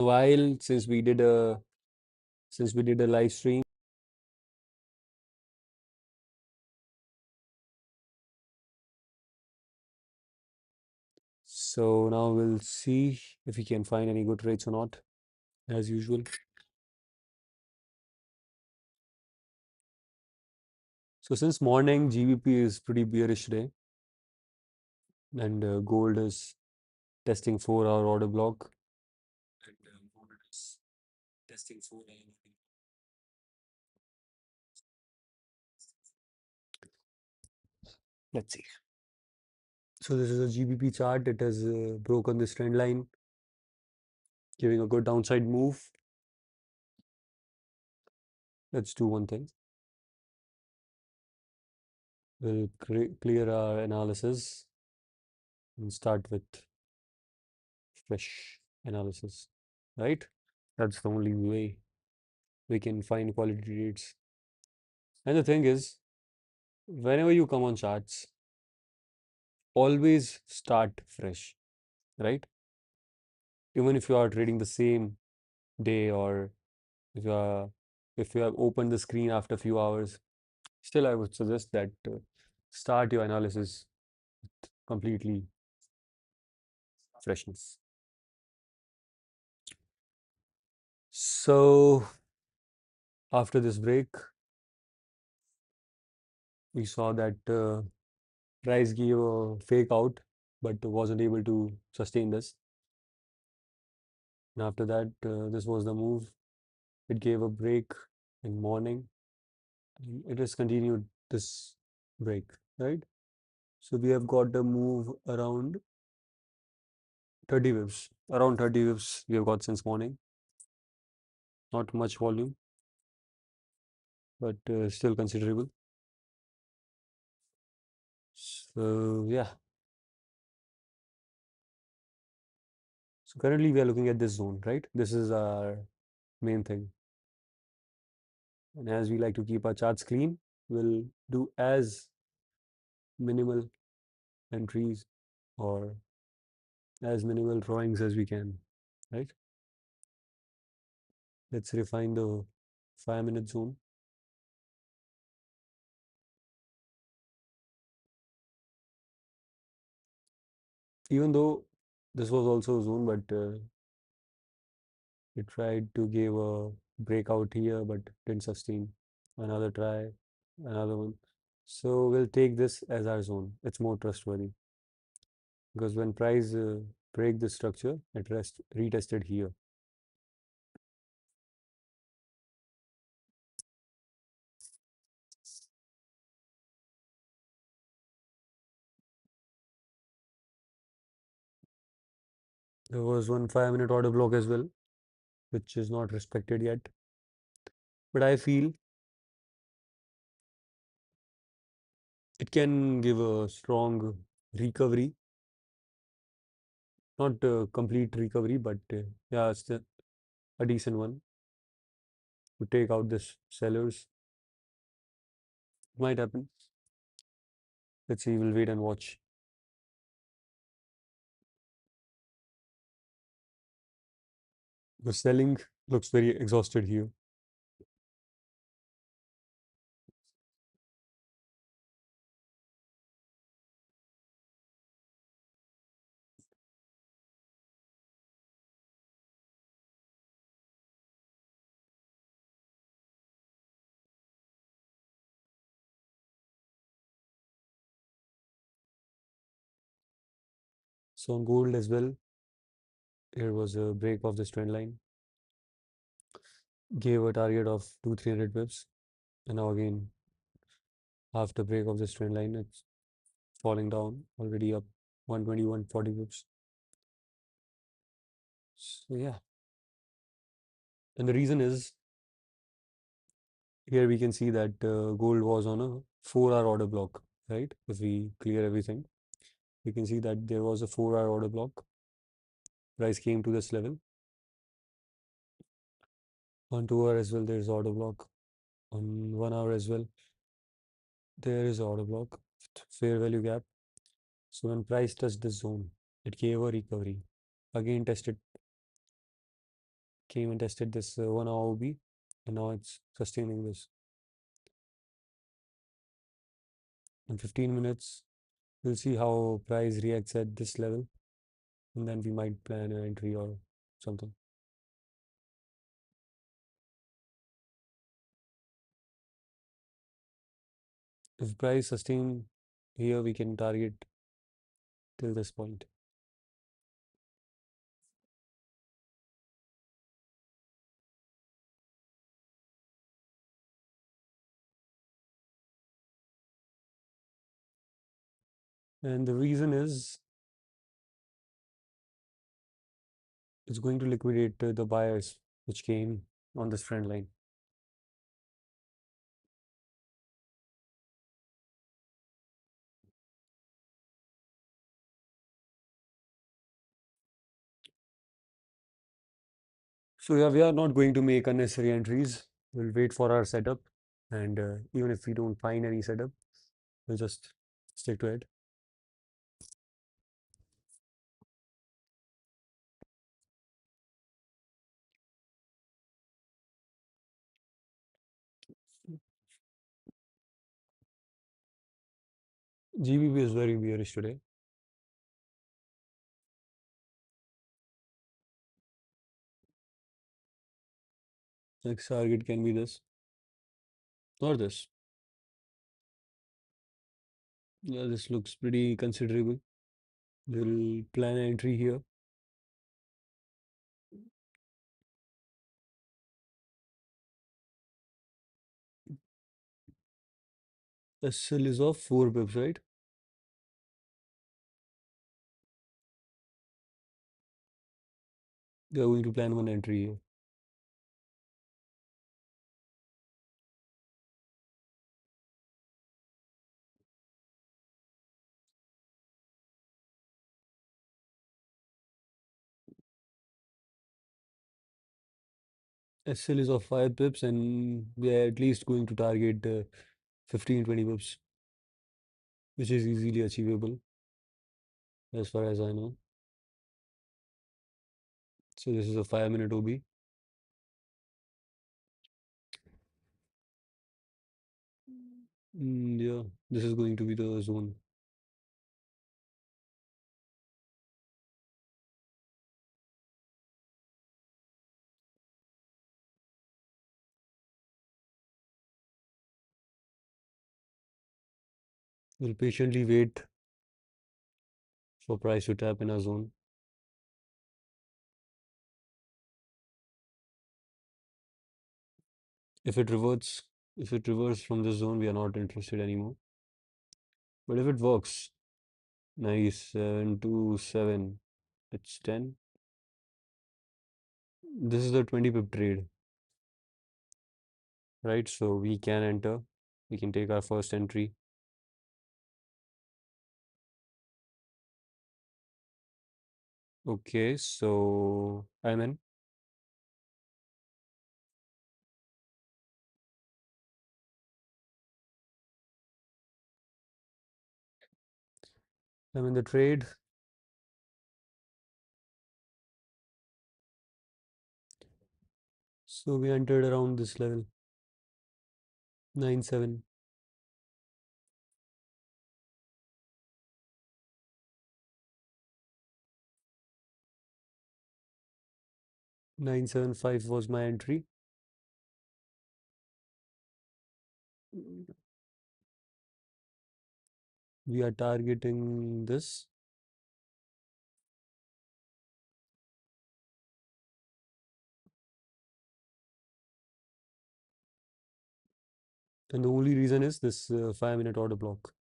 While since we did a live stream. So now we'll see if we can find any good rates or not, as usual. So since morning, GBP is pretty bearish today, and gold is testing 4-hour order block. And gold is testing 4-hour. Let's see. So this is a GBP chart. It has broken this trend line, giving a good downside move. Let's do one thing. We'll clear our analysis and start with fresh analysis, right? That's the only way we can find quality trades. And the thing is, whenever you come on charts, always start fresh, right? Even if you are trading the same day, or if you are if you have opened the screen after a few hours, still I would suggest that start your analysis with completely freshness. So after this break, we saw that price gave a fake out, but wasn't able to sustain this. And after that, this was the move. It gave a break in morning, and it has continued this break, right? So we have got a move around 30 pips. Around 30 pips we have got since morning. Not much volume, but still considerable. So yeah. So currently we are looking at this zone, right? This is our main thing. And as we like to keep our charts clean, we'll do as minimal entries or as minimal drawings as we can, right? Let's refine the 5-minute zone. Even though this was also a zone, but it tried to give a breakout here, but didn't sustain. Another try, another one. So we'll take this as our zone. It's more trustworthy because when price break the structure, it retested here. There was one 5-minute order block as well, which is not respected yet. But I feel it can give a strong recovery, not a complete recovery, but yeah, it's a decent one to take out this sellers. It might happen. Let's see. We'll wait and watch. The selling looks very exhausted here. So on gold as well, here was a break of this trend line. Gave a target of 200-300 pips, and now again after break of this trend line, it's falling down, already up 120-140 pips. So yeah, and the reason is here we can see that gold was on a 4-hour order block, right? If we clear everything, we can see that there was a 4-hour order block. Price came to this level. On 2 hour as well, there is order block. On 1 hour as well, there is order block, fair value gap. So when price touched this zone, it gave a recovery. Again tested came and tested this 1 hour OB, and now it's sustaining this. In 15 minutes, we'll see how price reacts at this level, and then we might plan an entry or something. If price sustain here, we can target till this point. And the reason is it's going to liquidate the buyers which came on this trend line. So yeah, we are not going to make unnecessary entries. We'll wait for our setup, and even if we don't find any setup, we'll just stick to it. GBP is very bearish today. Next target can be this or this. Yeah, this looks pretty considerable. We'll plan an entry here. SL is of 4 pips, right? We are going to plan one entry here. SL is of 5 pips, and we are at least going to target 15-20 pips, which is easily achievable as far as I know. So this is a 5-minute OB. Yeah, this is going to be the zone. We'll patiently wait for price to tap in our zone. If it reverts, if it reverts from this zone, we are not interested anymore. But if it works, nice, 7 to 7, it's 10. This is the 20 pip trade, right? So we can enter. We can take our first entry. Okay, so I'm in. I'm in the trade. So we entered around this level, 9-7. 975 was my entry. We are targeting this. And the only reason is this 5-minute order block.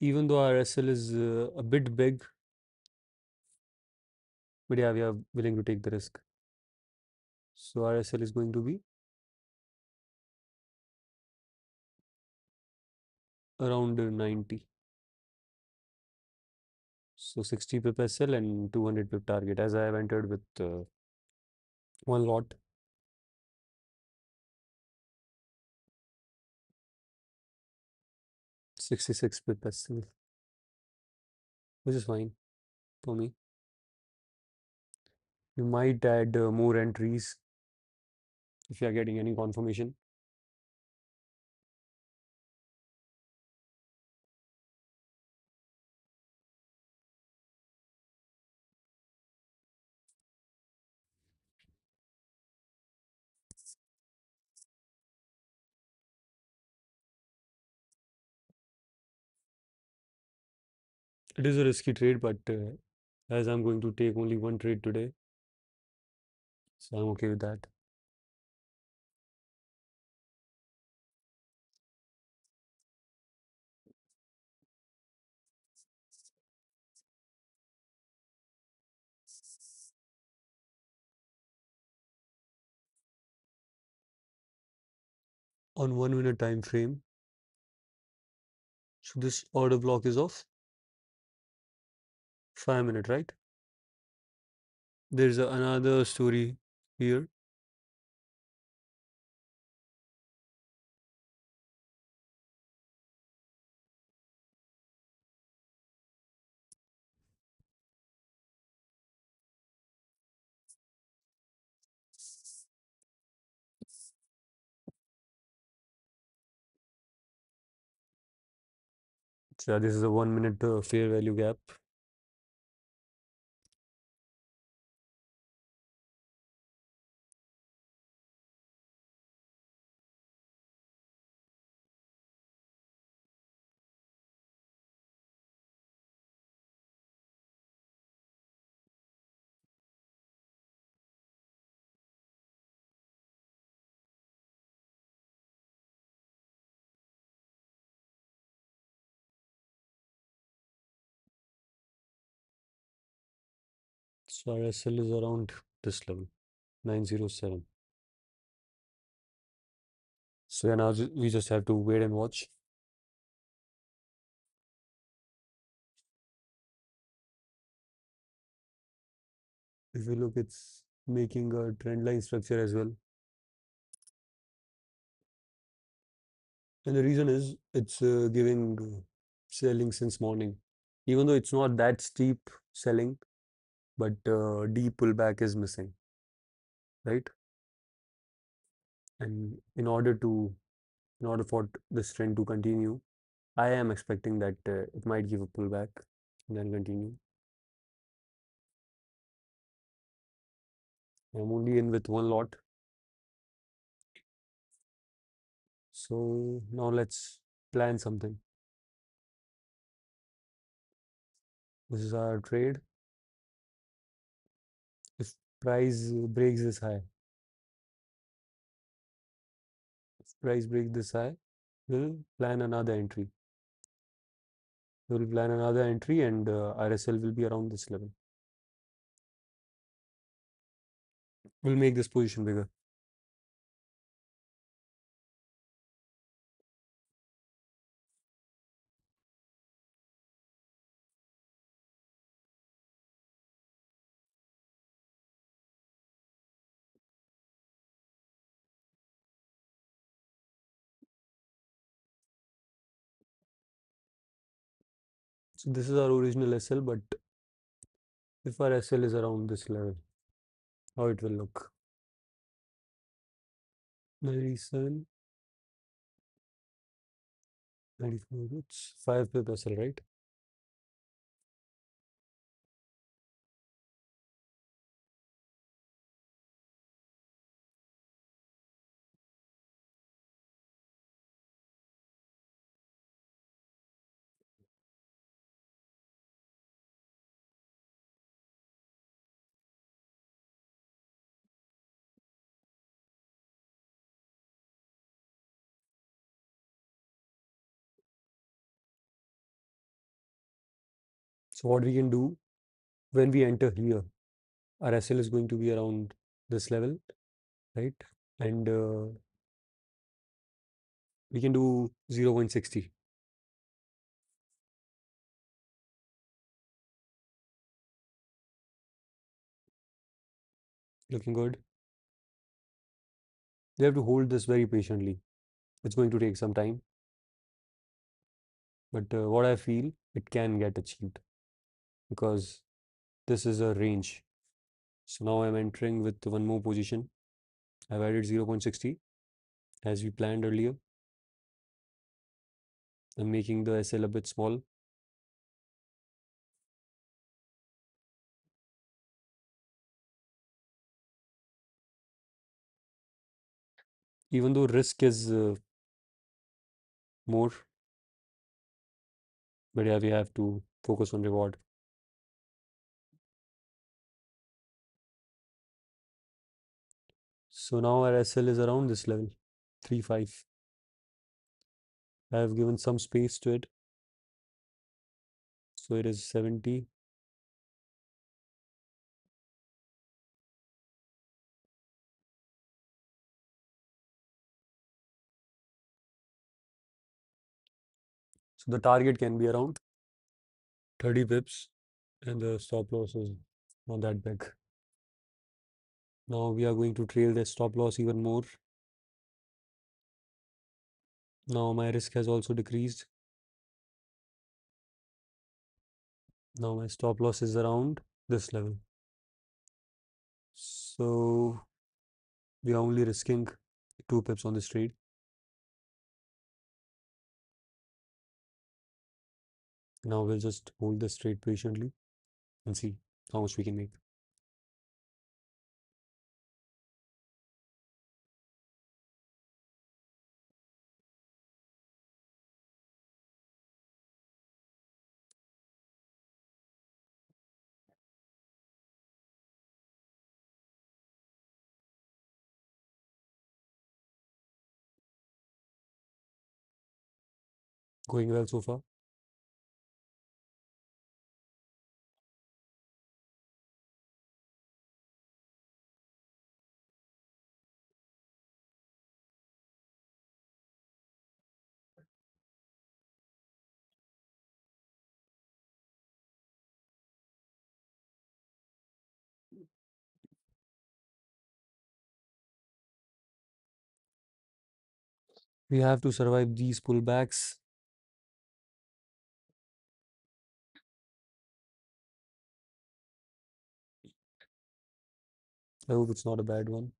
Even though our SL is a bit big, but yeah, we are willing to take the risk. So our SL is going to be around 90. So 60 pip SL and 200 pip target, as I have entered with one lot. 66 pips still, which is fine for me. You might add more entries if you are getting any confirmation. It is a risky trade, but as I'm going to take only one trade today, so I'm okay with that. On 1 minute time frame, so this order block is of 5 minutes, right? There's another story here. So yeah, this is a 1 minute fair value gap. So our SL is around this level, 907. So yeah, now we just have to wait and watch. If you look, it's making a trend line structure as well. And the reason is it's giving selling since morning. Even though it's not that steep selling, but deep pullback is missing, right? And in order for this trend to continue, I am expecting that it might give a pullback and then continue. I'm only in with one lot. So now let's plan something. This is our trade. If price breaks this high, if price breaks this high, we'll plan another entry. We'll plan another entry and RSL will be around this level. We'll make this position bigger. So this is our original SL, but if our SL is around this level, how it will look? 97, 94, it's 5 pip SL, right? So what we can do when we enter here, our SL is going to be around this level, right? And we can do 0.60. Looking good. We have to hold this very patiently. It's going to take some time. But what I feel, it can get achieved because this is a range. So now I'm entering with one more position. I've added 0.60 as we planned earlier. I'm making the SL a bit small. Even though risk is more, but yeah, we have to focus on reward. So now our SL is around this level, 3.5. I have given some space to it. So it is 70. So the target can be around 30 pips and the stop loss is not that big. Now we are going to trail the stop loss even more. Now my risk has also decreased. Now my stop loss is around this level. So we are only risking 2 pips on this trade. Now we'll just hold this trade patiently and see how much we can make. Going well so far. We have to survive these pullbacks. I hope it's not a bad one.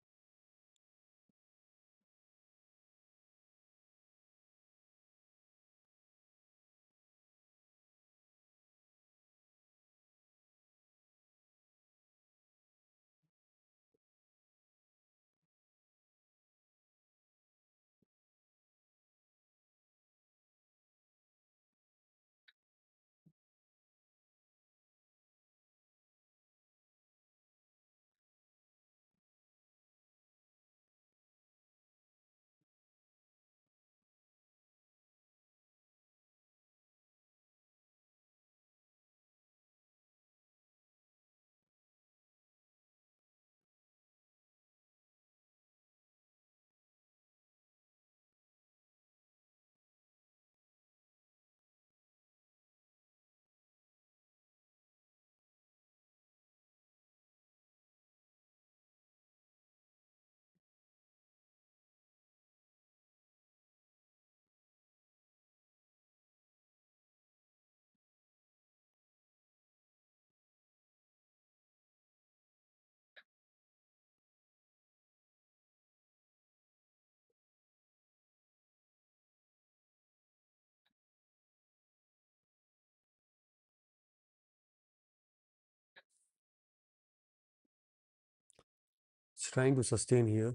It's trying to sustain here.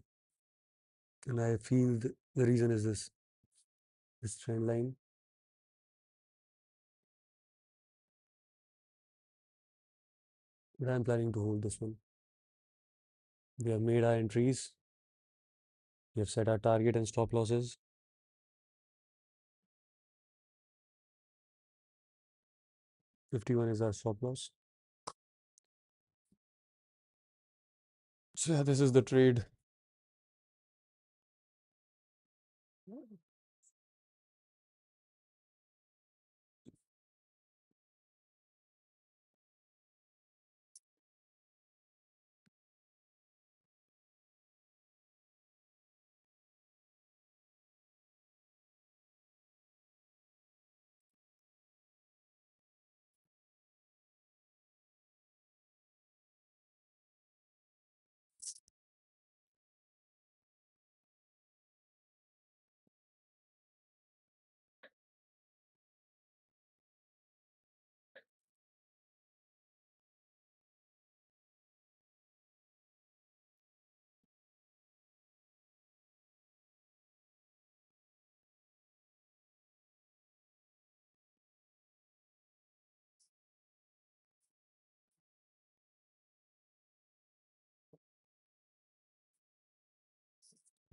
And I feel the reason is this trend line. But I'm planning to hold this one. We have made our entries. We have set our target and stop losses. 51 is our stop loss. So yeah, this is the trade.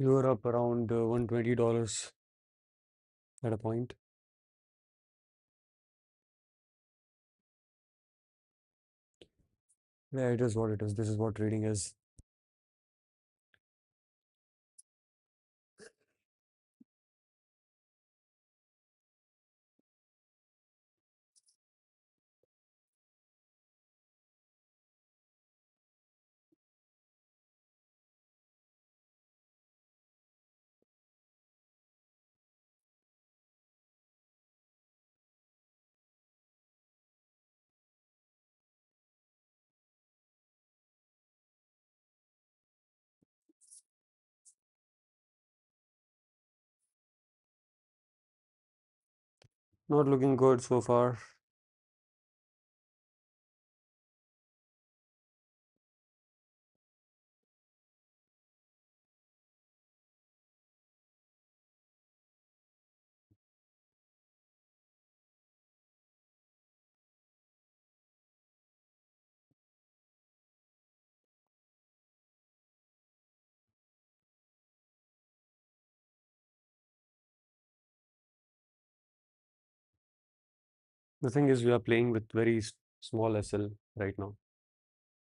We were up around $120 at a point. Yeah, it is what it is. This is what trading is. Not looking good so far. The thing is, we are playing with very small SL right now,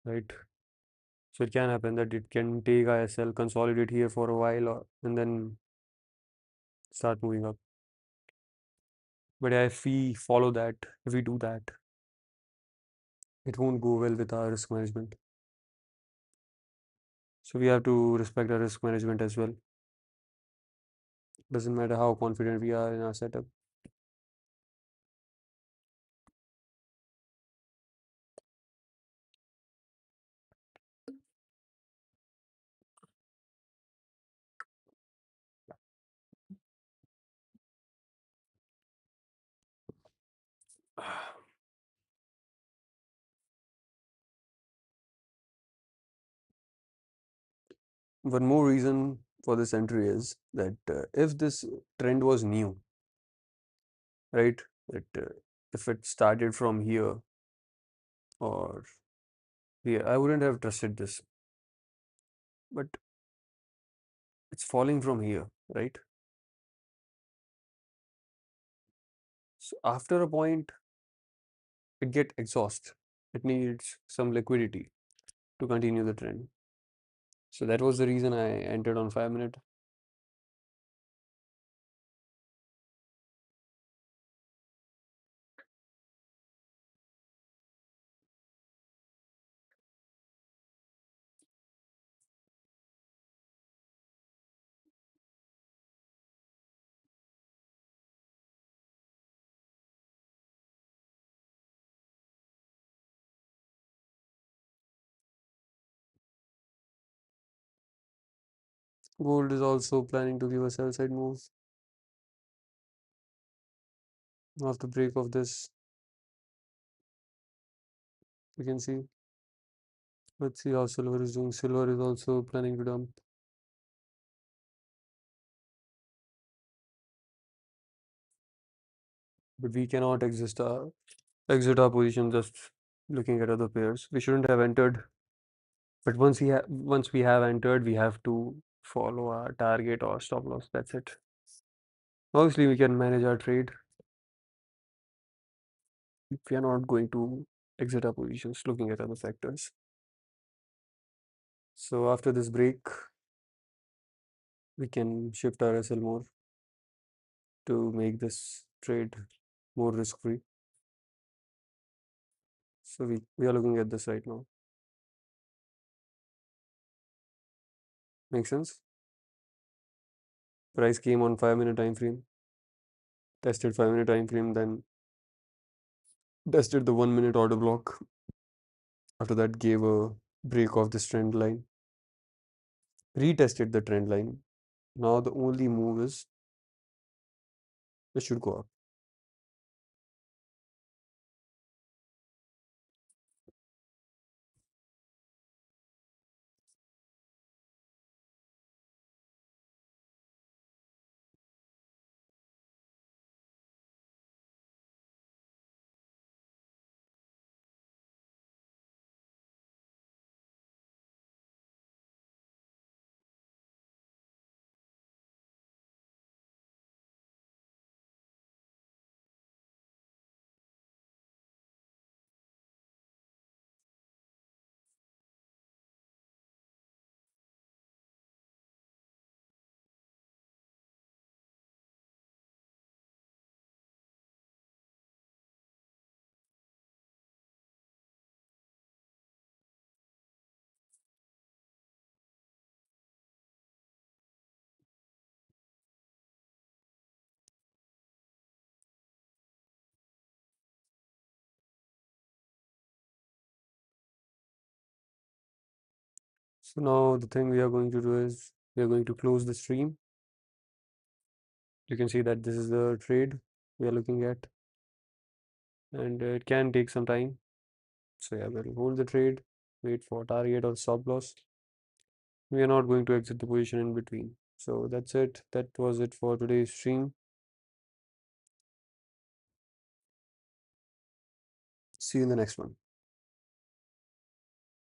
right? So it can happen that it can take ISL, consolidate here for a while, and then start moving up. But if we follow that, if we do that, it won't go well with our risk management. So we have to respect our risk management as well. Doesn't matter how confident we are in our setup. One more reason for this entry is that if this trend was new, right? That if it started from here or here, I wouldn't have trusted this. But it's falling from here, right? So after a point, it get exhaust. It needs some liquidity to continue the trend. So that was the reason I entered on 5 minute. Gold is also planning to give a sell side move after break of this. You can see. Let's see how silver is doing. Silver is also planning to dump. But we cannot exit our position just looking at other pairs. We shouldn't have entered. But once we have entered, we have to follow our target or stop loss. That's it. Obviously, we can manage our trade if we are not going to exit our positions looking at other factors. So after this break, we can shift our SL more to make this trade more risk free. So we are looking at this right now. Make sense? Price came on 5 minute time frame, tested 5 minute time frame, then tested the 1 minute order block. After that, gave a break of this trend line, retested the trend line. Now the only move is it should go up. So now the thing we are going to do is we are going to close the stream. You can see that this is the trade we are looking at, and it can take some time. So yeah, we'll hold the trade, wait for target or stop loss. We are not going to exit the position in between. So that's it. That was it for today's stream. See you in the next one.